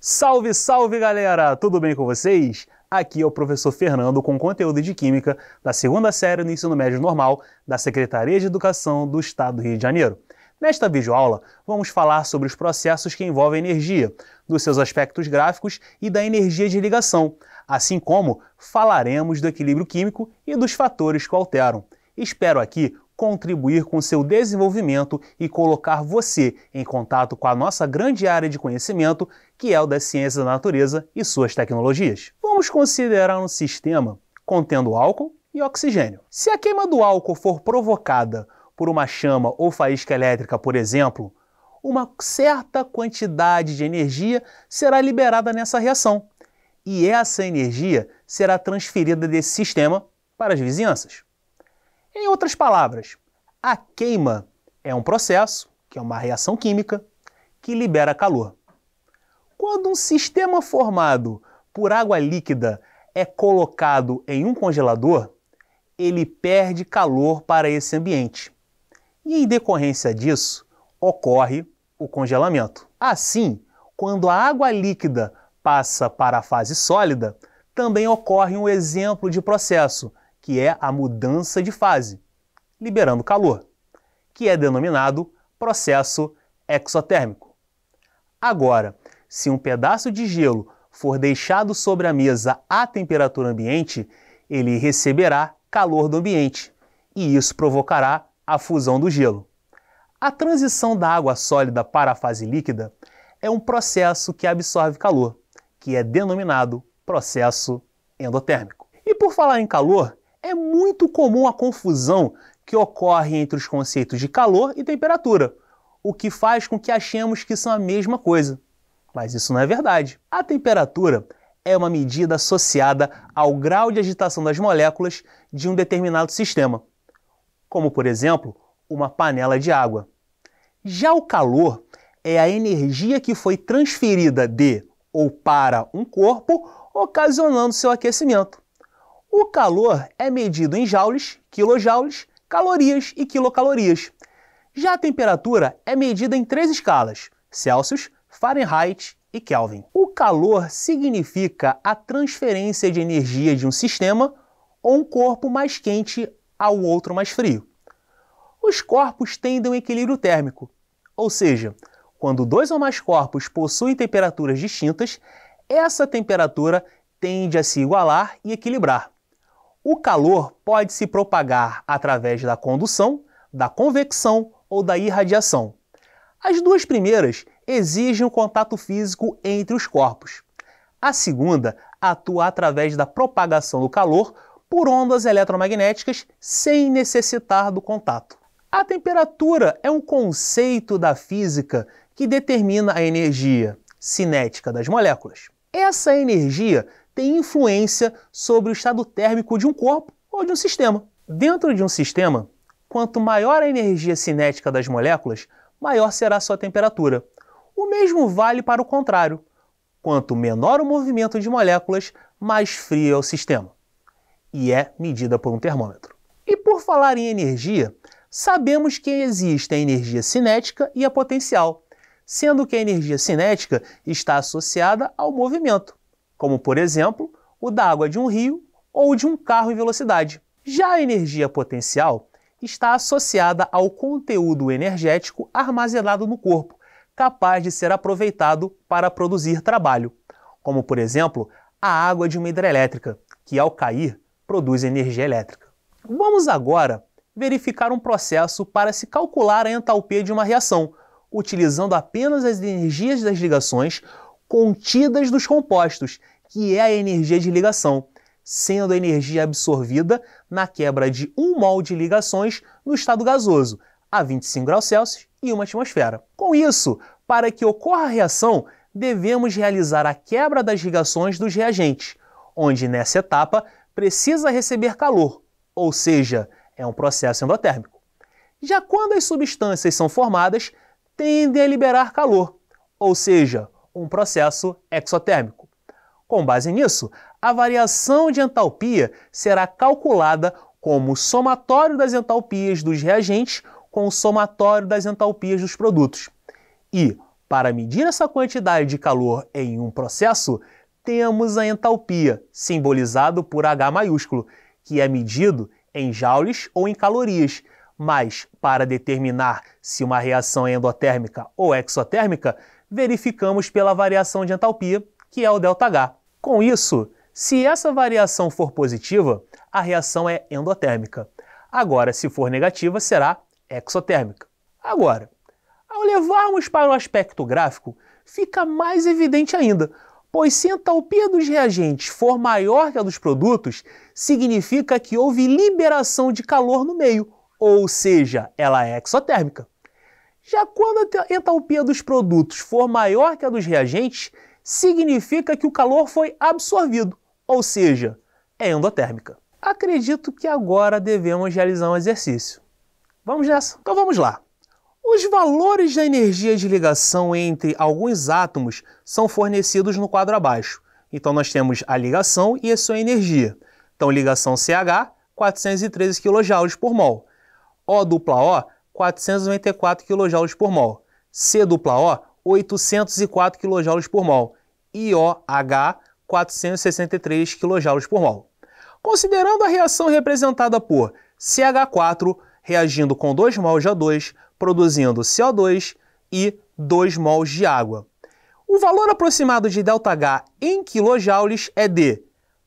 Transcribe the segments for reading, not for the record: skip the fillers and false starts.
Salve, salve galera! Tudo bem com vocês? Aqui é o professor Fernando com conteúdo de Química da segunda série do Ensino Médio Normal da Secretaria de Educação do Estado do Rio de Janeiro. Nesta videoaula, vamos falar sobre os processos que envolvem energia, dos seus aspectos gráficos e da energia de ligação, assim como falaremos do equilíbrio químico e dos fatores que o alteram. Espero aqui contribuir com seu desenvolvimento e colocar você em contato com a nossa grande área de conhecimento, que é o das ciências da natureza e suas tecnologias. Vamos considerar um sistema contendo álcool e oxigênio. Se a queima do álcool for provocada por uma chama ou faísca elétrica, por exemplo, uma certa quantidade de energia será liberada nessa reação, e essa energia será transferida desse sistema para as vizinhanças. Em outras palavras, a queima é um processo, que é uma reação química, que libera calor. Quando um sistema formado por água líquida é colocado em um congelador, ele perde calor para esse ambiente. E em decorrência disso, ocorre o congelamento. Assim, quando a água líquida passa para a fase sólida, também ocorre um exemplo de processo, que é a mudança de fase, liberando calor, que é denominado processo exotérmico. Agora, se um pedaço de gelo for deixado sobre a mesa à temperatura ambiente, ele receberá calor do ambiente, e isso provocará a fusão do gelo. A transição da água sólida para a fase líquida é um processo que absorve calor, que é denominado processo endotérmico. E por falar em calor, é muito comum a confusão que ocorre entre os conceitos de calor e temperatura, o que faz com que achemos que são a mesma coisa. Mas isso não é verdade. A temperatura é uma medida associada ao grau de agitação das moléculas de um determinado sistema, como, por exemplo, uma panela de água. Já o calor é a energia que foi transferida de ou para um corpo, ocasionando seu aquecimento. O calor é medido em joules, quilojoules, calorias e quilocalorias. Já a temperatura é medida em 3 escalas: Celsius, Fahrenheit e Kelvin. O calor significa a transferência de energia de um sistema ou um corpo mais quente ao outro mais frio. Os corpos tendem um equilíbrio térmico, ou seja, quando 2 ou mais corpos possuem temperaturas distintas, essa temperatura tende a se igualar e equilibrar. O calor pode se propagar através da condução, da convecção ou da irradiação. As duas primeiras exigem um contato físico entre os corpos. A segunda atua através da propagação do calor por ondas eletromagnéticas sem necessitar do contato. A temperatura é um conceito da física que determina a energia cinética das moléculas. Essa energia tem influência sobre o estado térmico de um corpo ou de um sistema. Dentro de um sistema, quanto maior a energia cinética das moléculas, maior será sua temperatura. O mesmo vale para o contrário. Quanto menor o movimento de moléculas, mais frio é o sistema. E é medida por um termômetro. E por falar em energia, sabemos que existe a energia cinética e a potencial, sendo que a energia cinética está associada ao movimento, como, por exemplo, o da água de um rio ou de um carro em velocidade. Já a energia potencial está associada ao conteúdo energético armazenado no corpo, capaz de ser aproveitado para produzir trabalho, como, por exemplo, a água de uma hidrelétrica, que ao cair produz energia elétrica. Vamos agora verificar um processo para se calcular a entalpia de uma reação, utilizando apenas as energias das ligações contidas nos compostos, que é a energia de ligação, sendo a energia absorvida na quebra de 1 mol de ligações no estado gasoso, a 25 graus Celsius e 1 atmosfera. Com isso, para que ocorra a reação, devemos realizar a quebra das ligações dos reagentes, onde nessa etapa precisa receber calor, ou seja, é um processo endotérmico. Já quando as substâncias são formadas, tendem a liberar calor, ou seja, um processo exotérmico. Com base nisso, a variação de entalpia será calculada como o somatório das entalpias dos reagentes com o somatório das entalpias dos produtos. E, Para medir essa quantidade de calor em um processo, temos a entalpia, simbolizado por H maiúsculo, que é medido em joules ou em calorias, mas para determinar se uma reação é endotérmica ou exotérmica, verificamos pela variação de entalpia, que é o ΔH. Com isso, se essa variação for positiva, a reação é endotérmica. Agora, se for negativa, será exotérmica. Agora, ao levarmos para o aspecto gráfico, fica mais evidente ainda, pois se a entalpia dos reagentes for maior que a dos produtos, significa que houve liberação de calor no meio, ou seja, ela é exotérmica. Já quando a entalpia dos produtos for maior que a dos reagentes, significa que o calor foi absorvido, ou seja, é endotérmica. Acredito que agora devemos realizar um exercício. Vamos nessa? Então vamos lá. Os valores da energia de ligação entre alguns átomos são fornecidos no quadro abaixo. Então nós temos a ligação e a sua energia. Então ligação CH, 413 kJ por mol. O, 494 kJ por mol. C-O, 804 kJ por mol. E OH, 463 kJ por mol. Considerando a reação representada por CH4 reagindo com 2 mols de O2, produzindo CO2 e 2 mols de água. O valor aproximado de ΔH em kJ é de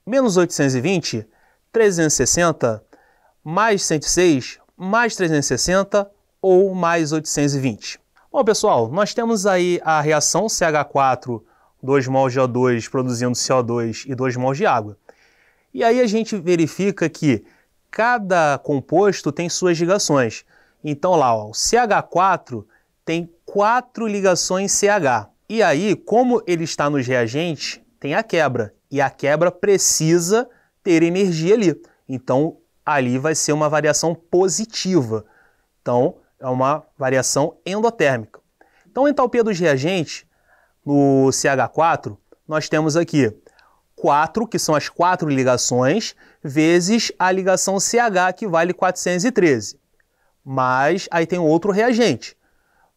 menos 820, 360, mais 106, mais 360 ou mais 820. Bom, pessoal, nós temos aí a reação CH4, 2 mols de O2 produzindo CO2 e 2 mols de água. E aí a gente verifica que cada composto tem suas ligações. Então lá, ó, o CH4 tem 4 ligações CH. E aí, como ele está nos reagentes, tem a quebra. E a quebra precisa ter energia ali. Então, ali vai ser uma variação positiva. Então, é uma variação endotérmica. Então, a entalpia dos reagentes, no CH4, nós temos aqui 4, que são as 4 ligações, vezes a ligação CH, que vale 413. Mas aí tem outro reagente,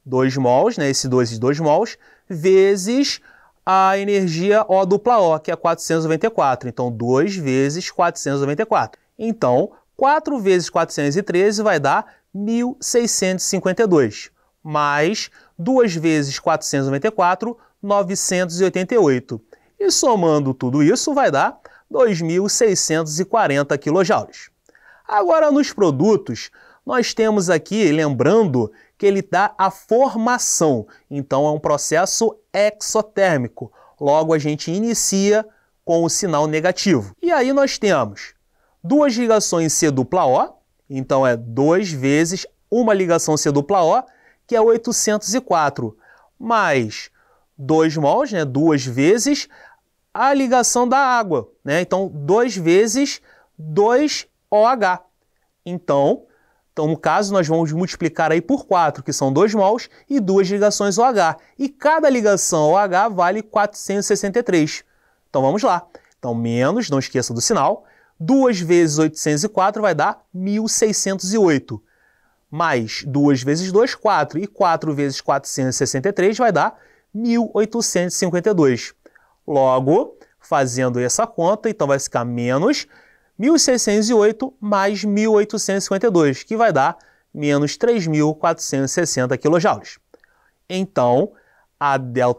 2 mols, né, esse 2 mols, vezes a energia O, que é 494. Então, 2 vezes 494. Então, 4 vezes 413 vai dar 1.652. Mais 2 vezes 494, 988. E somando tudo isso vai dar 2.640 kJ. Agora, nos produtos, nós temos aqui, lembrando, que ele dá a formação. Então, é um processo exotérmico. Logo, a gente inicia com o sinal negativo. E aí nós temos 2 ligações C-O, então é 2 vezes uma ligação C-O, que é 804, mais 2 mols, né, 2 vezes a ligação da água, né? Então, 2 vezes 2OH. Então, no caso, nós vamos multiplicar aí por 4, que são 2 mols, e 2 ligações OH. E cada ligação OH vale 463. Então, vamos lá. Então, menos, não esqueça do sinal, 2 vezes 804 vai dar 1.608. Mais 2 vezes 2, 4. E 4 vezes 463 vai dar 1.852. Logo, fazendo essa conta, então vai ficar menos 1.608 mais 1.852, que vai dar menos 3.460 kJ. Então,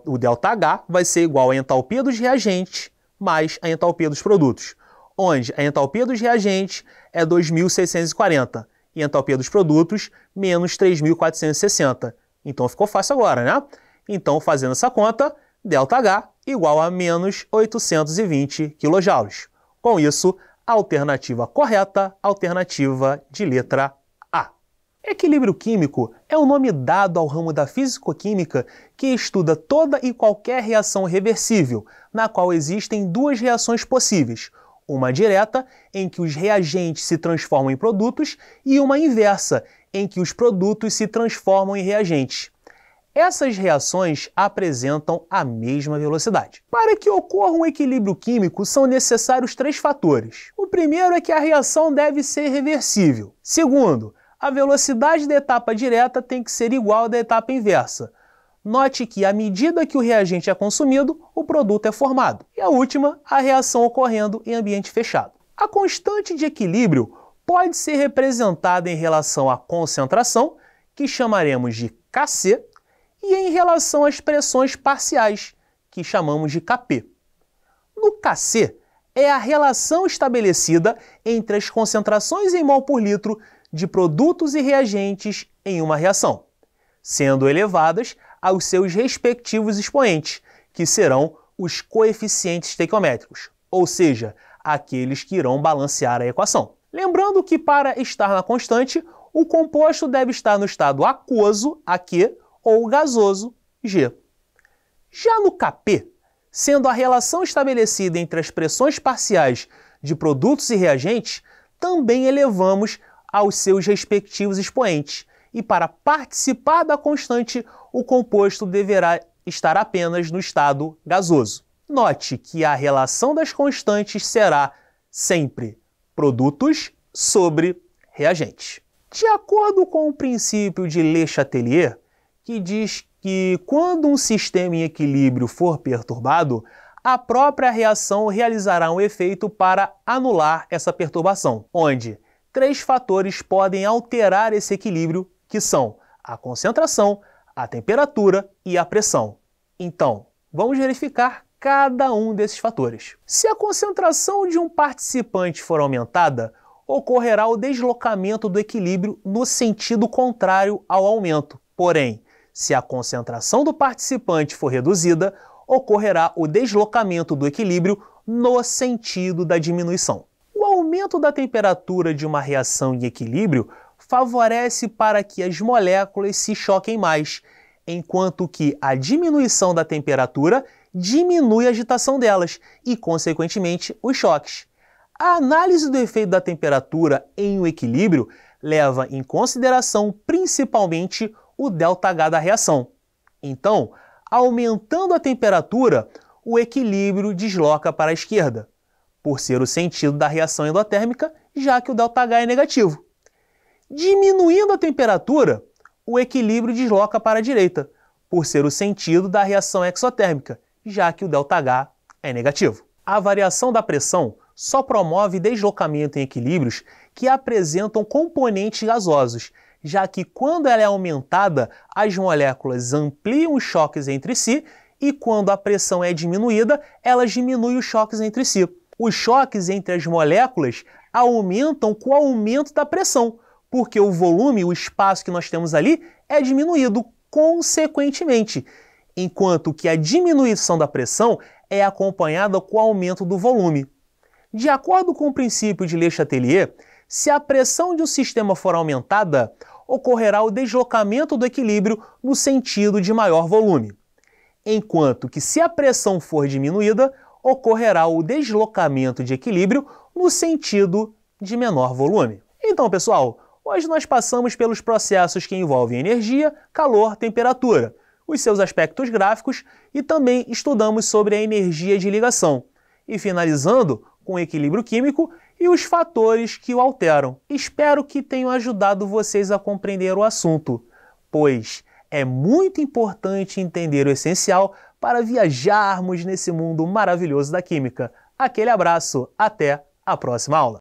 o ΔH vai ser igual à entalpia dos reagentes mais a entalpia dos produtos, onde a entalpia dos reagentes é 2.640 e a entalpia dos produtos menos 3.460. Então, ficou fácil agora, né? Então, fazendo essa conta, ΔH igual a menos 820 kJ. Com isso, a alternativa correta, alternativa de letra A. Equilíbrio químico é o nome dado ao ramo da fisicoquímica que estuda toda e qualquer reação reversível, na qual existem 2 reações possíveis, uma direta, em que os reagentes se transformam em produtos, e uma inversa, em que os produtos se transformam em reagentes. Essas reações apresentam a mesma velocidade. Para que ocorra um equilíbrio químico, são necessários 3 fatores. O primeiro é que a reação deve ser reversível. Segundo, a velocidade da etapa direta tem que ser igual à da etapa inversa. Note que, à medida que o reagente é consumido, o produto é formado. E a última, a reação ocorrendo em ambiente fechado. A constante de equilíbrio pode ser representada em relação à concentração, que chamaremos de Kc, e em relação às pressões parciais, que chamamos de Kp. No Kc, é a relação estabelecida entre as concentrações em mol por litro de produtos e reagentes em uma reação, sendo elevadas aos seus respectivos expoentes, que serão os coeficientes estequiométricos, ou seja, aqueles que irão balancear a equação. Lembrando que para estar na constante, o composto deve estar no estado aquoso, Aq, ou gasoso, G. Já no Kp, sendo a relação estabelecida entre as pressões parciais de produtos e reagentes, também elevamos aos seus respectivos expoentes, e para participar da constante, o composto deverá estar apenas no estado gasoso. Note que a relação das constantes será sempre produtos sobre reagentes. De acordo com o princípio de Le Chatelier, que diz que quando um sistema em equilíbrio for perturbado, a própria reação realizará um efeito para anular essa perturbação, onde 3 fatores podem alterar esse equilíbrio, que são a concentração, a temperatura e a pressão. Então, vamos verificar cada um desses fatores. Se a concentração de um participante for aumentada, ocorrerá o deslocamento do equilíbrio no sentido contrário ao aumento. Porém, se a concentração do participante for reduzida, ocorrerá o deslocamento do equilíbrio no sentido da diminuição. O aumento da temperatura de uma reação em equilíbrio favorece para que as moléculas se choquem mais, enquanto que a diminuição da temperatura diminui a agitação delas e, consequentemente, os choques. A análise do efeito da temperatura em um equilíbrio leva em consideração principalmente o ΔH da reação. Então, aumentando a temperatura, o equilíbrio desloca para a esquerda, por ser o sentido da reação endotérmica, já que o ΔH é negativo. Diminuindo a temperatura, o equilíbrio desloca para a direita, por ser o sentido da reação exotérmica, já que o ΔH é negativo. A variação da pressão só promove deslocamento em equilíbrios que apresentam componentes gasosos, já que quando ela é aumentada, as moléculas ampliam os choques entre si e quando a pressão é diminuída, elas diminuem os choques entre si. Os choques entre as moléculas aumentam com o aumento da pressão, porque o volume, o espaço que nós temos ali, é diminuído consequentemente, enquanto que a diminuição da pressão é acompanhada com o aumento do volume. De acordo com o princípio de Le Chatelier, se a pressão de um sistema for aumentada, ocorrerá o deslocamento do equilíbrio no sentido de maior volume, enquanto que se a pressão for diminuída, ocorrerá o deslocamento de equilíbrio no sentido de menor volume. Então, pessoal, hoje nós passamos pelos processos que envolvem energia, calor, temperatura, os seus aspectos gráficos e também estudamos sobre a energia de ligação. E finalizando com o equilíbrio químico e os fatores que o alteram. Espero que tenham ajudado vocês a compreender o assunto, pois é muito importante entender o essencial para viajarmos nesse mundo maravilhoso da química. Aquele abraço, até a próxima aula!